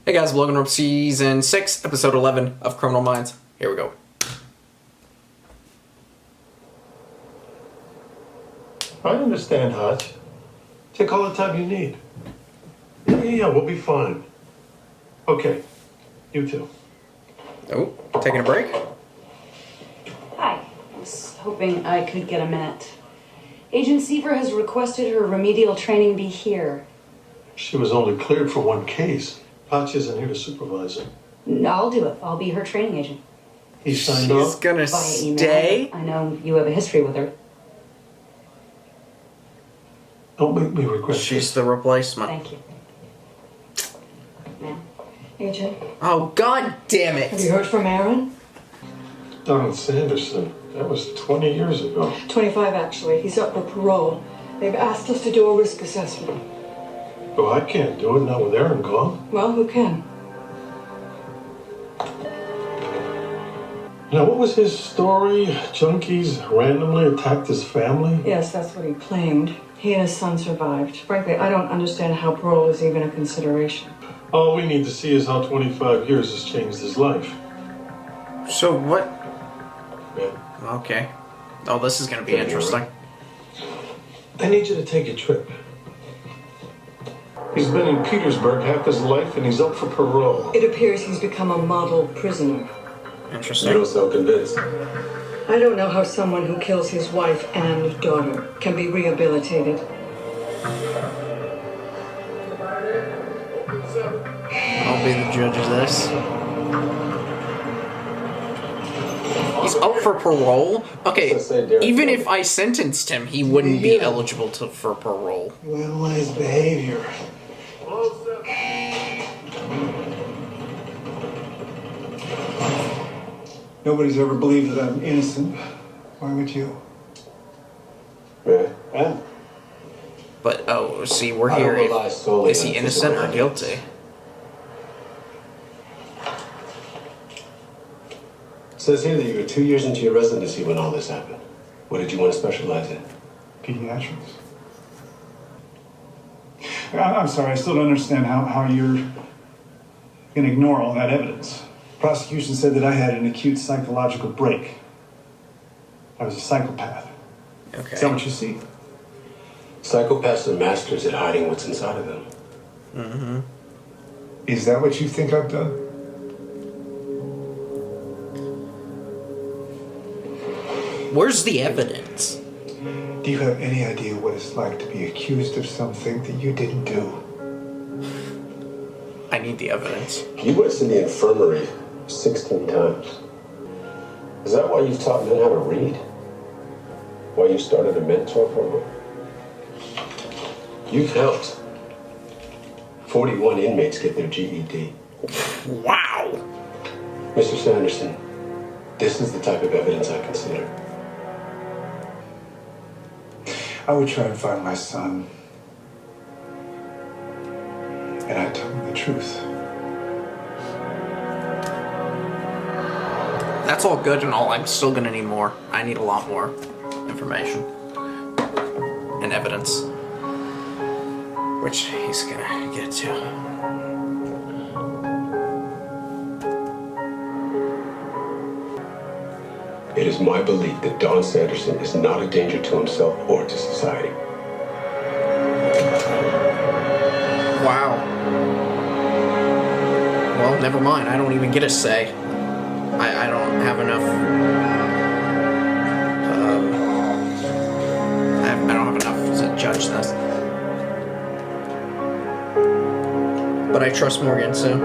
Hey guys, Logan Richardson, Season 6, Episode 11 of Criminal Minds. Here we go. I understand, Hutch. Take all the time you need. Yeah, we'll be fine. Okay, you too. Oh, taking a break? Hi. I was hoping I could get a minute. Agent Seaver has requested her remedial training be here. She was only cleared for one case. Hutch isn't here to supervise it. I'll do it. I'll be her training agent. He signed She's off? gonna Via email. stay? I know you have a history with her. Don't make me regret She's this. the replacement. Thank you. Ma'am. Agent, Oh, god damn have you it! heard from Aaron? Donald Sanderson. That was 20 years ago. 25, actually. He's up for parole. They've asked us to do a risk assessment. Oh, I can't do it, not with Aaron gone. Well, who can? Now, what was his story? Junkies randomly attacked his family? Yes, that's what he claimed. He and his son survived. Frankly, I don't understand how parole is even a consideration. All we need to see is how 25 years has changed his life. So what? Yeah. Okay. Oh, this is gonna be interesting. I need you to take a trip. He's been in Petersburg half his life and he's up for parole. It appears he's become a model prisoner. Interesting. You don't sound convinced. I don't know how someone who kills his wife and daughter can be rehabilitated. I'll be the judge of this. He's up for parole? Okay, even if I sentenced him, he wouldn't be eligible for parole. You analyze behavior. Nobody's ever believed that I'm innocent. Why would you? Yeah. But, oh, see, we're I here. don't rely solely Is he on innocent or physical guilty? evidence. It says here that you were 2 years into your residency when all this happened. What did you want to specialize in? Pediatrics. I'm sorry, I still don't understand how you're going to ignore all that evidence. Prosecution said that I had an acute psychological break. I was a psychopath. Okay. Is that what you see? Psychopaths are masters at hiding what's inside of them. Mm-hmm. Is that what you think I've done? Where's the evidence? Do you have any idea what it's like to be accused of something that you didn't do? I need the evidence. You went to the infirmary 16 times. Is that why you've taught men how to read? Why you started a mentor program? You've helped 41 inmates get their GED. Wow! Mr. Sanderson, this is the type of evidence I consider. I would try and find my son. And I'd tell him the truth. That's all good and all. I'm still gonna need more. I need a lot more information and evidence, which he's gonna get to. It is my belief that Don Sanderson is not a danger to himself or to society. Wow. Well, never mind. I don't even get a say. I don't have enough. I don't have enough to judge this. But I trust Morgan, so.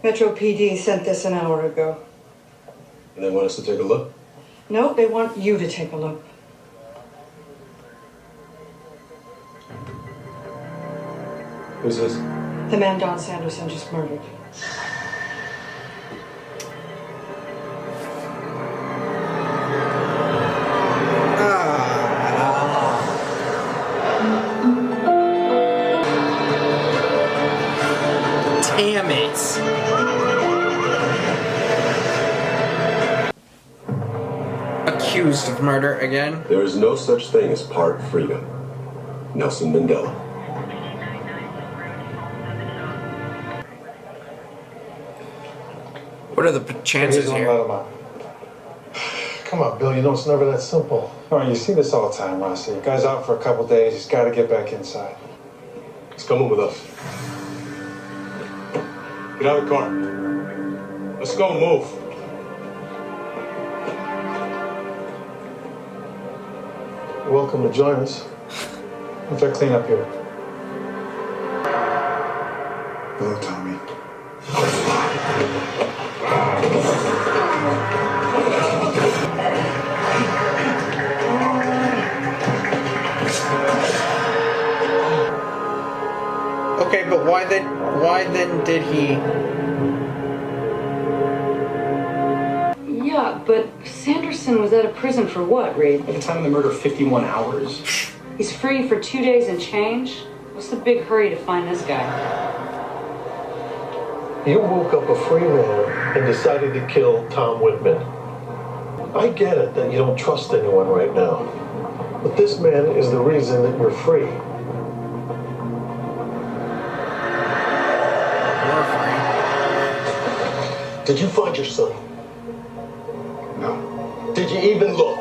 Metro PD sent this an hour ago. And they want us to take a look? No, they want you to take a look. Who's this? The man Don Sanderson just murdered. Damn it. accused of murder again. There is no such thing as part freedom. Nelson Mandela. What are the chances here? Come on, Bill, you know it's never that simple. Oh, you see this all the time, Rossi. The guy's out for a couple days. He's got to get back inside. He's coming with us. Get out of the car. Let's go, move. You're welcome to join us. Let's try clean up here. Hello, Tommy. Okay, but why then did he... Yeah, but Sanderson was out of prison for what, Reed? At the time of the murder, 51 hours. He's free for 2 days and change? What's the big hurry to find this guy? You woke up a free man and decided to kill Tom Whitman. I get it that you don't trust anyone right now. But this man is the reason that you're free. Did you find your son? No. Did you even look?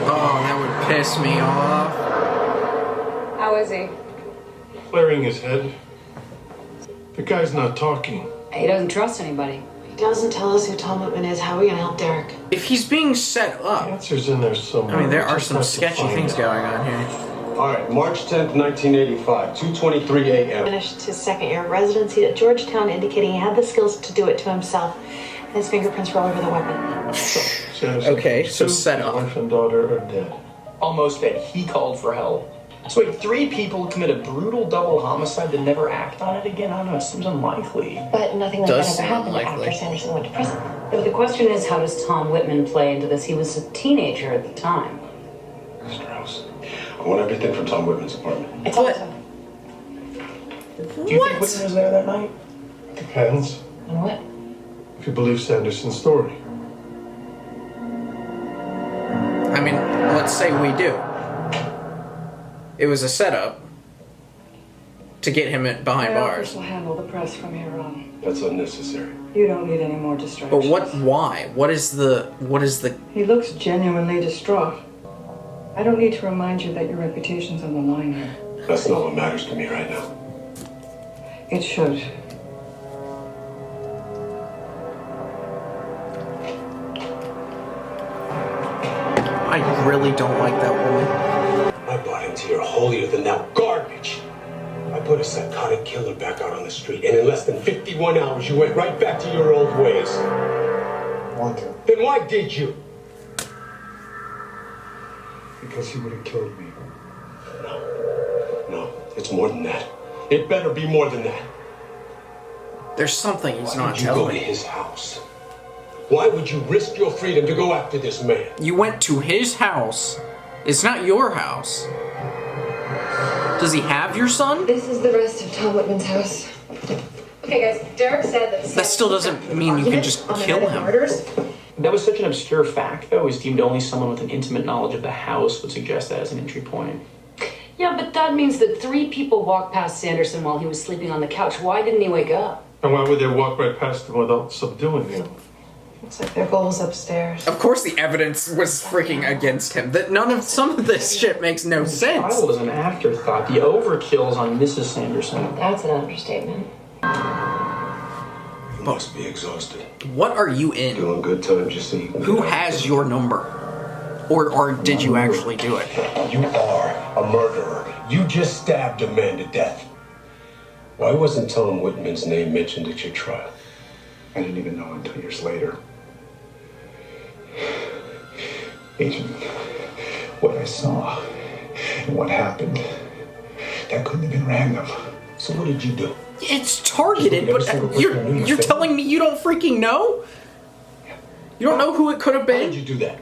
Oh, that would piss me off. How is he? Clearing his head. The guy's not talking. He doesn't trust anybody. He doesn't tell us who Tom Whitman is. How are we gonna help Derek? If he's being set The up... answer's in there somewhere. I mean, there We are just some have to sketchy find things out. going on here. All right, March 10th, 1985, 2:23 a.m. Finished his second year of residency at Georgetown, indicating he had the skills to do it to himself. And his fingerprints were all over the weapon. Sanderson, Okay, so Sue, set his up. wife and daughter are dead. Almost bet he called for help. So wait, 3 people commit a brutal double homicide to never act on it again? I don't know, it seems unlikely. But nothing like Does that ever seem happened unlikely. after Sanderson went to prison. But the question is, how does Tom Whitman play into this? He was a teenager at the time. Mr. House, I want everything from Tom Whitman's apartment. It's What? awesome. Do you think Whitman was there that night? Depends. And what? If you believe Sanderson's story. I mean, let's say we do. It was a setup to get him behind My bars. office will handle the press from here on. That's unnecessary. You don't need any more But distractions. why? What is the... He looks genuinely distraught. I don't need to remind you that your reputation's on the line here. That's not what matters to me right now. It should. I really don't like that woman. I bought into your holier-than-thou garbage. I put a psychotic killer back out on the street, and in less than 51 hours, you went right back to your old ways. Want to? Then why did you? Because he would have killed me. No, it's more than that. It better be more than that. There's something he's Why not did you go to telling me. his house? Why would you risk your freedom to go after this man? You went to his house. It's not your house. Does he have your son? This is the rest of Tom Whitman's house. Okay, guys. Derek said that. That still doesn't mean you can just kill him. Murders. That was such an obscure fact, though. It was deemed only someone with an intimate knowledge of the house would suggest that as an entry point. Yeah, but that means that 3 people walked past Sanderson while he was sleeping on the couch. Why didn't he wake up? And why would they walk right past him without subduing him? Looks like their goal's upstairs. Of course the evidence was freaking against him. That some of this shit makes no sense. Trial was an afterthought. The overkill's on Mrs. Sanderson. That's an understatement. You must be exhausted. What are you in? Doing good time just so you can... Who has your number? Or did you actually do it? You are a murderer. You just stabbed a man to death. Why wasn't Tom Whitman's name mentioned at your trial? I didn't even know until years later. Agent, what I saw and what happened, that couldn't have been random. So what did you do? It's targeted, but you're telling me you don't freaking know? You don't know who it could have How did been? you do that?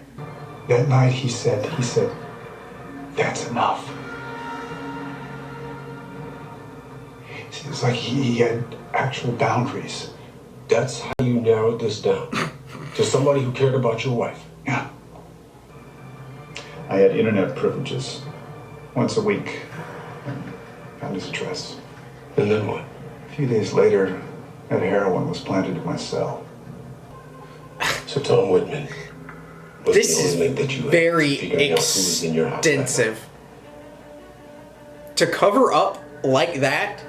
That night he said, that's enough. It was like he had actual boundaries. That's how you narrowed this down. To somebody who cared about your wife. Yeah. I had internet privileges. Once a week. Found his address. And then what? A few days later, that heroin was planted in my cell. So Tom Whitman was This the is only link that you had very to figuring out who was in your house that night. extensive. To cover up like that,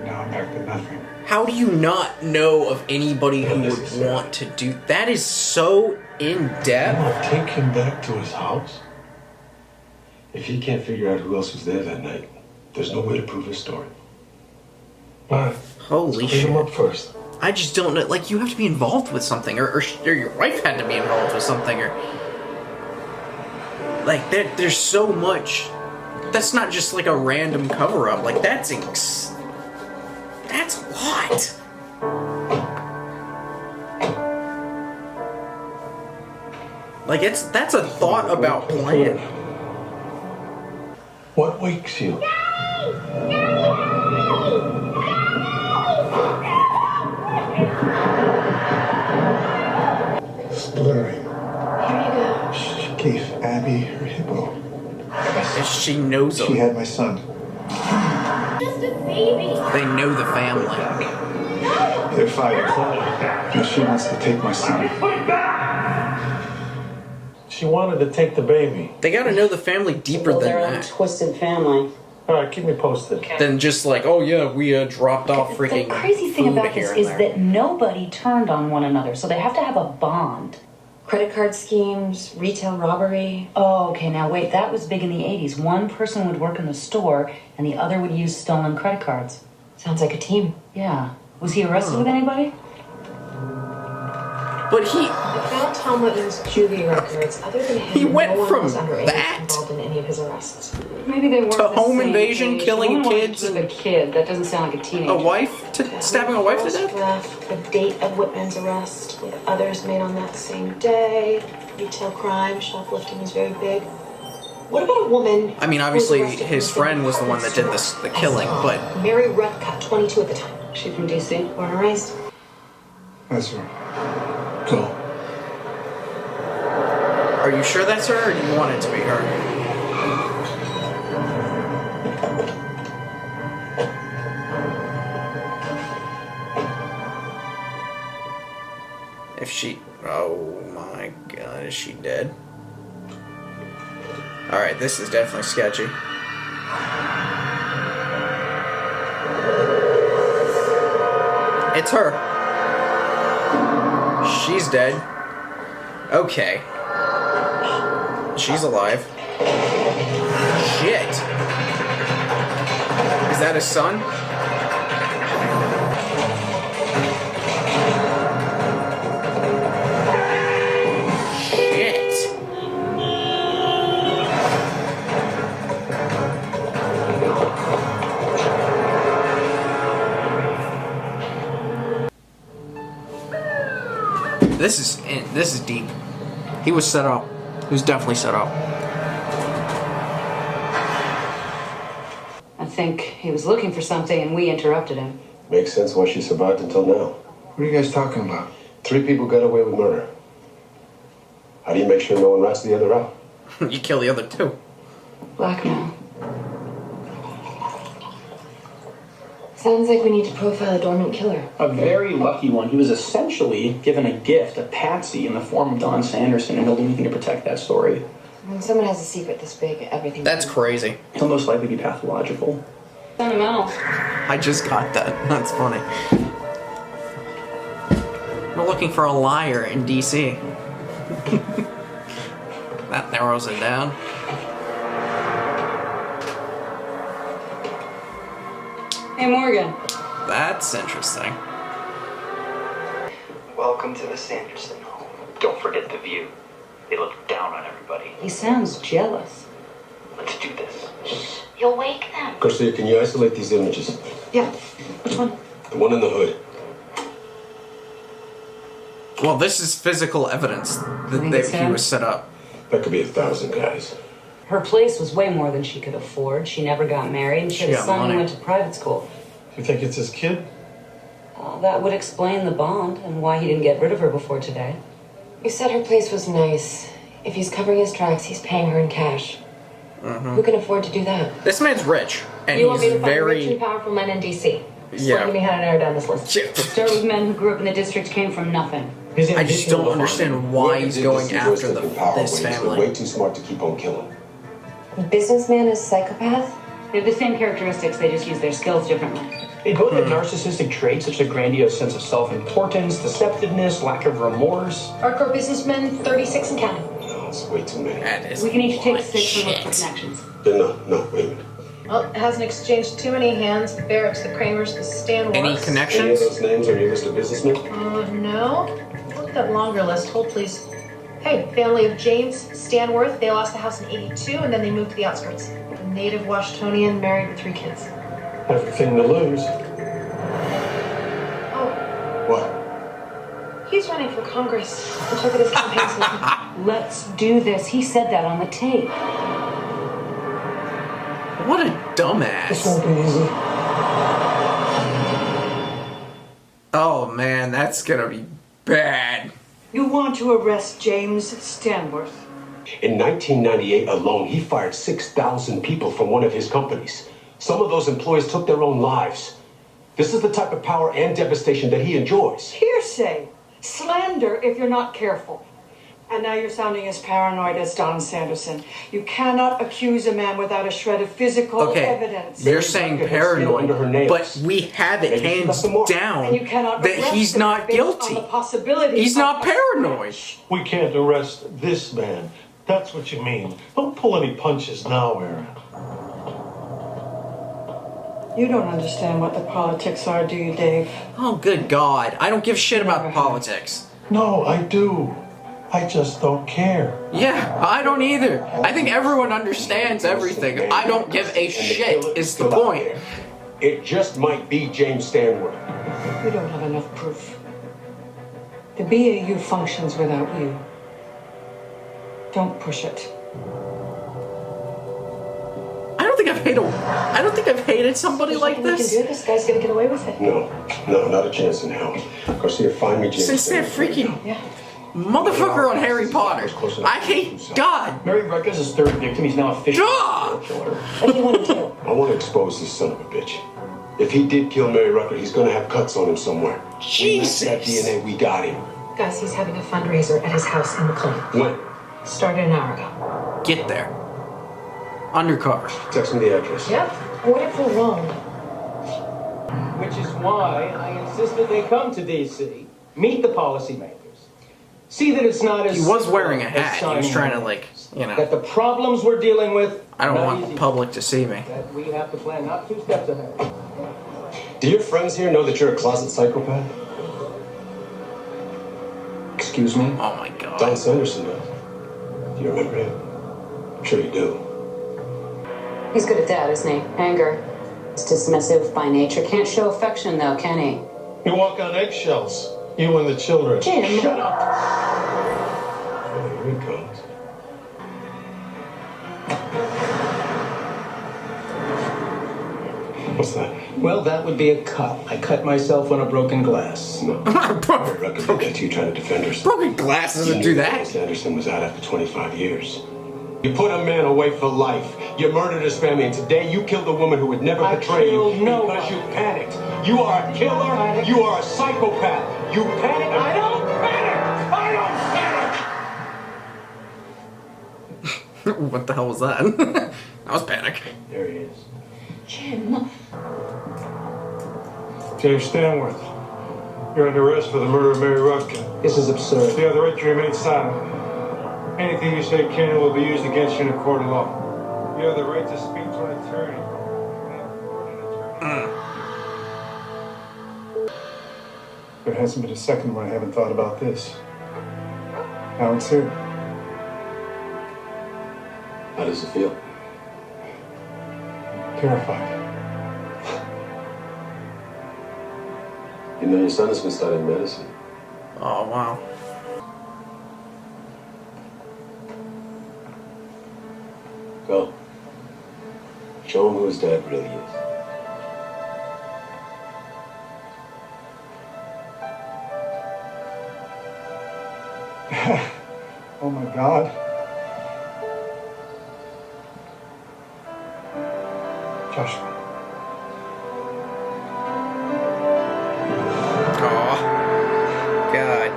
Now I'm back to nothing. how do you not know of anybody who would want to do that? Is so in You depth. want to take him back to his house? If he can't figure out who else was there that night, there's no way to prove his story. All right. Holy Let's clean him shit. up first. I just don't know. Like, you have to be involved with something, or your wife had to be involved with something, or like there's so much. That's not just like a random cover up. Like that's a lot. Like that's a thought about plan. What wakes you? Splurring. Here you go. She gave Abby her hippo. If she knows She them, had my son. they know the family. They're fighting. And she wants to take my son. She wanted to take the baby. They gotta know the family deeper than Their own that. twisted family. All right, keep me posted. Than just like, oh yeah, we dropped off freaking The crazy thing food about here this and is there. that nobody turned on one another, so they have to have a bond. Credit card schemes, retail robbery. Oh, okay, now wait, that was big in the 80s. One person would work in the store, and the other would use stolen credit cards. Sounds like a team. Yeah. Was he arrested with anybody? But he I found Tom Whitman's juvie records. Other than him, He went no one from was underage that involved in any of his arrests. Maybe they weren't To the home same invasion, age. killing The woman wanted kids to keep and- a kid. That doesn't sound like a teenager. a wife to stabbing a wife to death. Photograph, the date of Whitman's arrest, with others made on that same day. Retail crime, shoplifting was very big. What about a woman? I mean, who obviously, was arrested his for friend was the one that did the killing, but Mary Ruthcott, 22 at the time. She from D.C.? Born and raised. That's her. Go. are you sure that's her, or do you want it to be her? If she... oh my god, is she dead? Alright, this is definitely sketchy. It's her. She's dead. Okay. She's alive. Shit. Is that his son? Shit. This is deep. He was set up. He was definitely set up. I think he was looking for something and we interrupted him. Makes sense why she survived until now. What are you guys talking about? 3 people got away with murder. How do you make sure no one rats the other out? You kill the other 2. Blackmail. Sounds like we need to profile a dormant killer. A very lucky one. He was essentially given a gift, a patsy, in the form of Don Sanderson, and he'll do anything to protect that story. When someone has a secret this big, everything. That's crazy. He'll most likely be pathological. Sentimental. I just got that. That's funny. We're looking for a liar in DC. That narrows it down. Hey, Morgan. That's interesting. Welcome to the Sanderson home. Don't forget the view. They look down on everybody. He sounds jealous. Let's do this. You'll wake them. Garcia, can you isolate these images? Yeah. Which one? The one in the hood. Well, this is physical evidence that think it's he him? was set up. That could be 1,000 guys. Her place was way more than she could afford. She never got married, and she had a got son money. who went to private school. You think it's his kid? Well, that would explain the bond and why he didn't get rid of her before today. You said her place was nice. If he's covering his tracks, he's paying her in cash. Who can afford to do that? This man's rich, and You want me he's to find very. rich and powerful men in D.C.? Yeah. Give me how to narrow down this list. Start with men who grew up in the district, came from nothing. I just don't understand why he's going after this Way family. too smart to keep on killing. Businessman is psychopath? They have the same characteristics, they just use their skills differently. They both have narcissistic traits such as a grandiose sense of self-importance, deceptiveness, lack of remorse. Hardcore businessmen, 36 and counting. No, it's way too many. That is We can each take a lot 6 of and look for shit. connections. No, wait a minute. Well, it hasn't exchanged too many hands. The Barracks, the Kramers, the Stanworths. Any Any of connections? those names on your list of businessmen? No. Look at that longer list. Hold, please. Hey, family of James Stanworth. They lost the house in '82, and then they moved to the outskirts. A native Washingtonian, married with 3 kids. Everything to lose. Oh, What? he's running for Congress. Let's look at his campaign slogan. Let's do this. He said that on the tape. What a This dumbass. won't be easy. Oh man, that's gonna be bad. You want to arrest James Stanworth? In 1998 alone, he fired 6,000 people from one of his companies. Some of those employees took their own lives. This is the type of power and devastation that he enjoys. Hearsay. Slander if you're not careful. And now you're sounding as paranoid as Don Sanderson. You cannot accuse a man without a shred of physical evidence. You're saying paranoid, but we have it hands down And you cannot that arrest he's him not based on guilty. the possibility He's of not a paranoid. We can't arrest this man. That's what you mean. Don't pull any punches now, Aaron. You don't understand what the politics are, do you, Dave? Oh, good God. I don't give a shit about politics. No, I do. I just don't care. Yeah, I don't either. I think everyone understands everything. I don't give a shit, is the point. It just might be James Stanworth. You don't have enough proof. The BAU functions without you. Don't push it. I don't think I've hated somebody like this This guy's gonna get away with it. No, not a chance in hell. Garcia, find me James since that Stanworth. freaking motherfucker on Harry Potter. I hate God. Mary Ruckus is third victim. He's now officially Ah! a killer. What do you want to do? I want to expose this son of a bitch. If he did kill Mary Rucker, he's going to have cuts on him somewhere. Jesus. We matched that DNA, we got him. Guys, he's having a fundraiser at his house in McLean. When? Started an hour ago. Get there. Undercover. Text me the address. Yep. What if we're wrong? Which is why I insisted they come to D.C., meet the policymakers, see that it's not as He was wearing a simple as hat. He was signing trying to, names. like, you know. That the problems we're dealing with. I don't not want easy. the public to see me. That we have to plan not 2 steps ahead. Do your friends here know that you're a closet psychopath? Excuse me? Oh my God. Don Sanderson does. Do you remember him? I'm sure you do. He's good at that, isn't he? Anger. He's dismissive by nature. Can't show affection, though, can he? You walk on eggshells. You and the children. Jim. Shut up. Oh, here he comes. What's that? Well, that would be a cut. I cut myself on a broken glass. No. Mary Rucker did that to you trying to defend herself. Broken glass doesn't do that. Sanderson was out after 25 years. You put a man away for life. You murdered his family, and today you killed a woman who would never I betray you killed no because one. you panicked. You are a killer. You are a psychopath. You panicked. I don't panic. I don't panic. What the hell was that? That was panic. There he is. Jim. James Stanworth, you're under arrest for the murder of Mary Rucker. This is absurd. You have the right to remain silent. Anything you say can and will be used against you in a court of law. You have the right to speak to an attorney. There hasn't been a second when I haven't thought about this. Now it's here. How does it feel? Terrified. You know, your son has been studying medicine. Oh wow. Go. Show him who his dad really is. Oh my God. Joshua. Oh, God.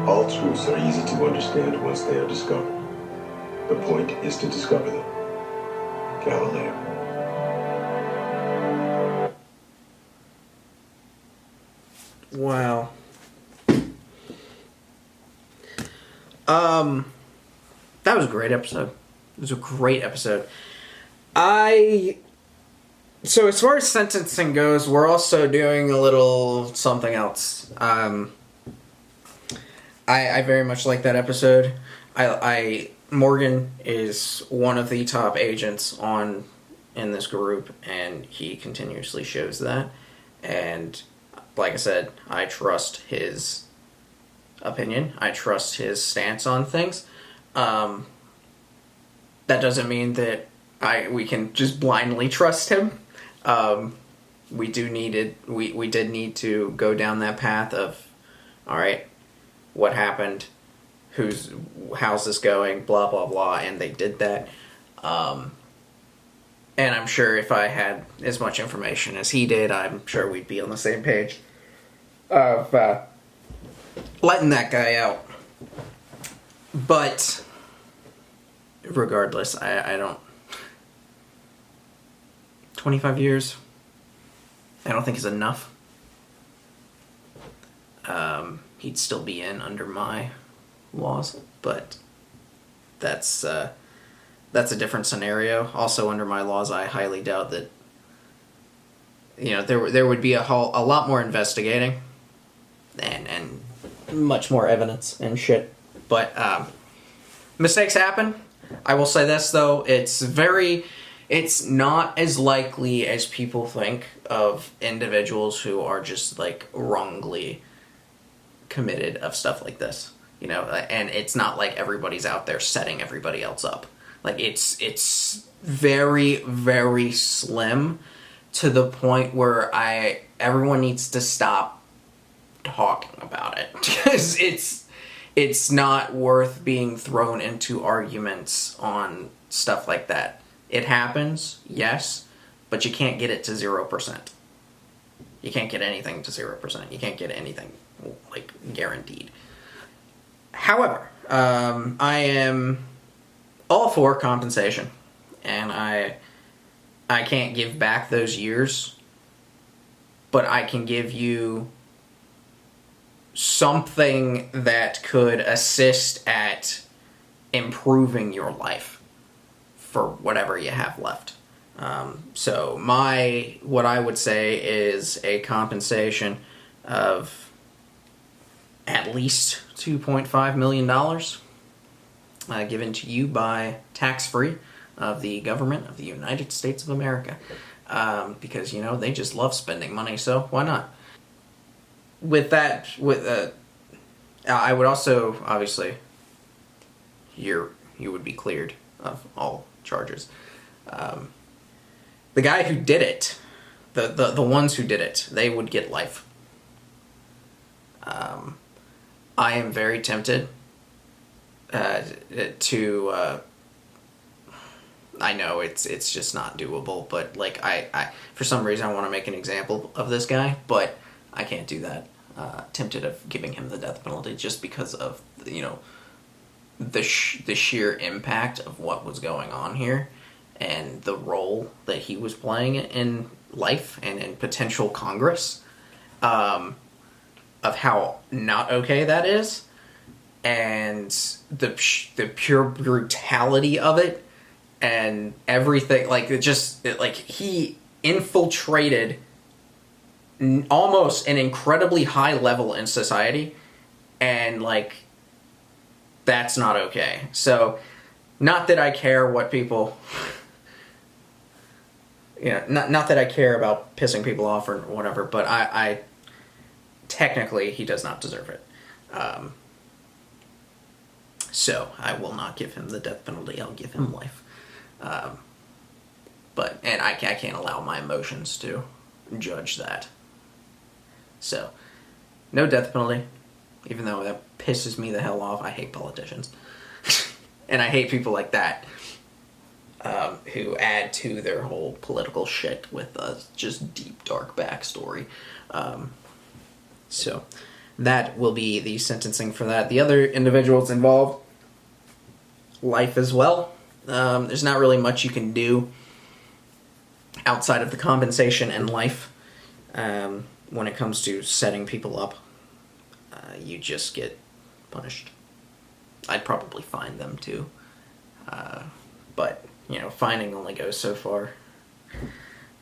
All truths are easy to understand once they are discovered. The point is to discover them. Galileo. Wow. That was a great episode. It was a great episode. So as far as sentencing goes, we're also doing a little something else. I very much like that episode. Morgan is one of the top agents in this group, and he continuously shows that. And like I said, I trust his opinion. I trust his stance on things. That doesn't mean that we can just blindly trust him. We did need to go down that path of, all right, what happened? How's this going? Blah blah blah, and they did that. And I'm sure if I had as much information as he did, I'm sure we'd be on the same page of letting that guy out. But regardless, I don't. 25 years, I don't think is enough. He'd still be in under my laws, but that's a different scenario. Also, under my laws, I highly doubt that. There would be a lot more investigating, and much more evidence and shit. But mistakes happen. I will say this though: it's not as likely as people think of individuals who are just like wrongly committed of stuff like this. And it's not like everybody's out there setting everybody else up. Like it's very, very slim, to the point where everyone needs to stop talking about it, because it's not worth being thrown into arguments on stuff like that. It happens, yes, but you can't get it to 0%. You can't get anything to 0%. You can't get anything like guaranteed. However, I am all for compensation, and I can't give back those years, but I can give you something that could assist at improving your life for whatever you have left. So what I would say is a compensation of at least $2.5 million given to you by tax-free of the government of the United States of America. Because, they just love spending money, so why not? With that, I would also, obviously, you would be cleared of all charges. The guy who did it, the ones who did it, they would get life. I am very tempted to. I know it's just not doable, but like I for some reason I want to make an example of this guy, but I can't do that. Tempted of giving him the death penalty just because of the sheer impact of what was going on here, and the role that he was playing in life and in potential Congress, of how not okay that is, and the pure brutality of it, and everything. Like he infiltrated almost an incredibly high level in society, and that's not okay. So, not that I care what people, not that I care about pissing people off or whatever, but I technically he does not deserve it. So I will not give him the death penalty. I'll give him life. But I can't allow my emotions to judge that. So, no death penalty. even though that pisses me the hell off. I hate politicians. And I hate people like that, who add to their whole political shit with a just deep, dark backstory. So that will be the sentencing for that. The other individuals involved, life as well. There's not really much you can do outside of the compensation and life when it comes to setting people up. You just get punished. I'd probably fine them too. But, you know, fining only goes so far.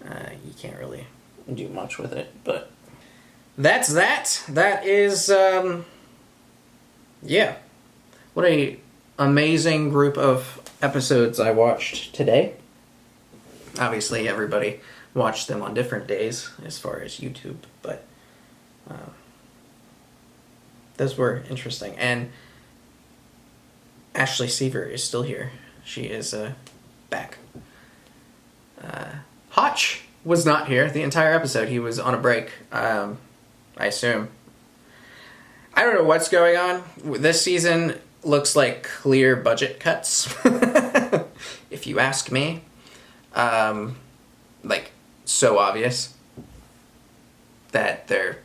You can't really do much with it. But that's that. That is, yeah. What a amazing group of episodes I watched today. Obviously, everybody watched them on different days as far as YouTube, but those were interesting. And Ashley Seaver is still here. She is back. Hotch was not here the entire episode. He was on a break, I assume. I don't know what's going on. This season looks like clear budget cuts, if you ask me. Like, so obvious that they're...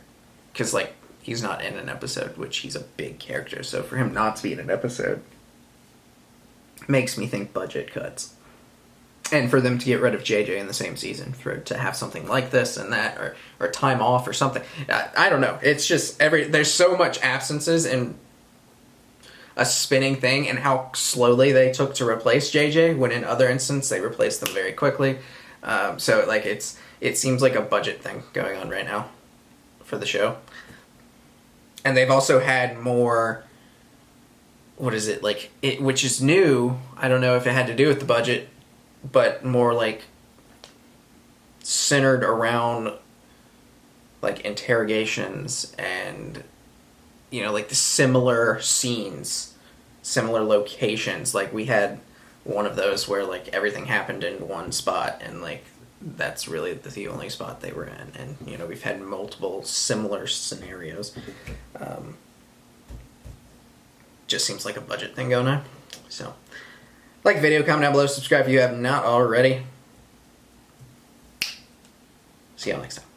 Because, like, he's not in an episode, which he's a big character, so for him not to be in an episode makes me think budget cuts. And for them to get rid of JJ in the same season, to have something like this and that, or time off or something. I don't know. It's just there's so much absences in a spinning thing, and how slowly they took to replace JJ, when in other instances they replaced them very quickly. So like it seems like a budget thing going on right now for the show. And they've also had more, what is it, like, which is new. I don't know if it had to do with the budget, but more like centered around like interrogations and, you know, like the similar scenes, similar locations. Like we had one of those where like everything happened in one spot, and like that's really the only spot they were in. And, you know, we've had multiple similar scenarios. Just seems like a budget thing going on. So, like the video, comment down below, subscribe if you have not already. See y'all next time.